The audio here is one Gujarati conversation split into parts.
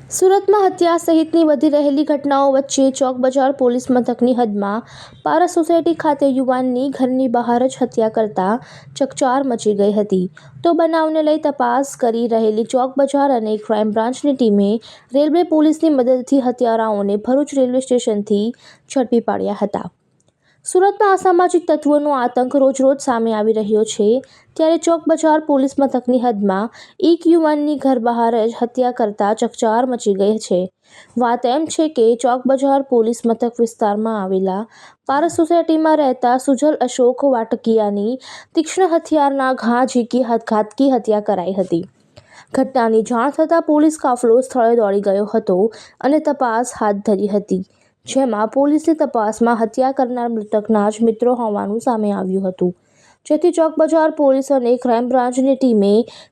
સુરતમાં હત્યા સહિતની વધી રહેલી ઘટનાઓ વચ્ચે ચોક બજાર પોલીસ મથકની હદમાં પારસ સોસાયટી ખાતે યુવાનની ઘરની બહાર જ હત્યા કરતા ચકચાર મચી ગઈ હતી. તો બનાવને લઈ તપાસ કરી રહેલી ચોક બજાર અને ક્રાઇમ બ્રાન્ચની ટીમે રેલવે પોલીસની મદદથી હત્યારાઓને ભરૂચ રેલવે સ્ટેશનથી ઝડપી પાડ્યા હતા. સુરતમાં અસામાજિક તત્વોનો આતંક રોજ-રોજ સામે આવી રહ્યો છે, ત્યારે ચોક બજાર પોલીસ મથકની હદમાં એક યુવાનની ઘર બહાર જ હત્યા કરતા ચકચાર મચી ગઈ છે. વાત એમ છે કે ચોક બજાર પોલીસ મથક વિસ્તારમાં આવેલા પારસ સોસાયટીમાં રહેતા સુજલ અશોક વાટકિયાની તીક્ષ્ણ હથિયારના ઘા ઝીકી ઘાતકી હત્યા કરાઈ હતી. ઘટનાની જાણ થતાં પોલીસ કાફલો સ્થળે દોડી ગયો હતો અને તપાસ હાથ ધરી હતી, જેમાં પોલીસની તપાસમાં હત્યા કરનાર મૃતકના જ મિત્રો હોવાનું સામે આવ્યું હતું, જેથી ચોક બજાર પોલીસ અને ક્રાઇમ બ્રાન્ચની ટીમે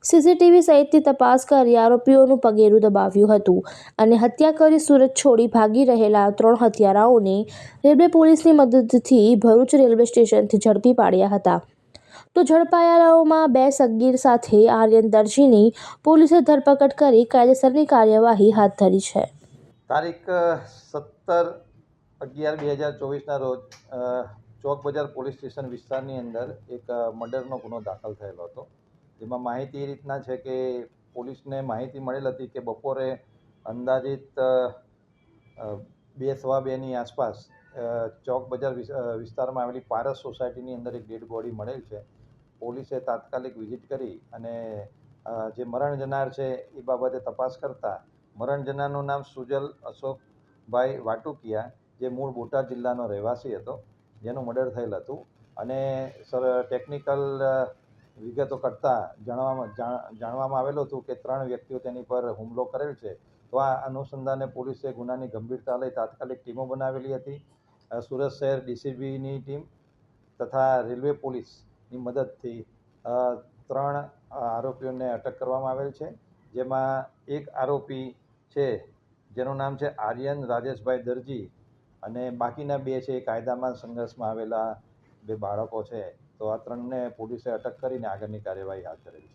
સીસીટીવી સહિતની તપાસ કરી આરોપીઓનું પગેરું દબાવ્યું હતું અને હત્યા કરી સુરત છોડી ભાગી રહેલા 3 હત્યારાઓને રેલવે પોલીસની મદદથી ભરૂચ રેલવે સ્ટેશનથી ઝડપી પાડ્યા હતા. તો ઝડપાયેલાઓમાં 2 સગીર સાથે આર્યન દરજીની પોલીસે ધરપકડ કરી કાયદેસરની કાર્યવાહી હાથ ધરી છે. તારીખ 17/11/2024ના રોજ ચોક બજાર પોલીસ સ્ટેશન વિસ્તારની અંદર એક મર્ડરનો ગુનો દાખલ થયેલો હતો. જેમાં માહિતી એ રીતના છે કે પોલીસને માહિતી મળેલ હતી કે બપોરે અંદાજિત 2-2:15ની આસપાસ ચોક બજાર વિસ્તારમાં આવેલી પારસ સોસાયટીની અંદર એક ડેડ બોડી મળેલ છે. પોલીસે તાત્કાલિક વિઝિટ કરી અને જે મરણ જનાર છે એ બાબતે તપાસ કરતા મરણ જનારનું નામ સુજલ અશોકભાઈ વાટુકિયા, જે મૂળ બોટાદ જિલ્લાનો રહેવાસી હતો, જેનું મર્ડર થયેલ હતું. અને ટેકનિકલ વિગતો કરતાં જાણવામાં આવેલું હતું કે 3 વ્યક્તિઓ તેની પર હુમલો કરેલ છે. તો આ અનુસંધાને પોલીસે ગુનાની ગંભીરતા લઈ તાત્કાલિક ટીમો બનાવેલી હતી. સુરત શહેર ડીસીબીની ટીમ તથા રેલવે પોલીસની મદદથી 3 આરોપીઓને અટક કરવામાં આવેલ છે. જેમાં એક આરોપી છે જેનું નામ છે આર્યન રાજેશભાઈ દરજી, અને બાકીના 2 છે એ કાયદામાં સંઘર્ષમાં આવેલા 2 બાળકો છે. તો આ 3ને પોલીસે અટક કરીને આગળની કાર્યવાહી હાથ ધરેલી છે.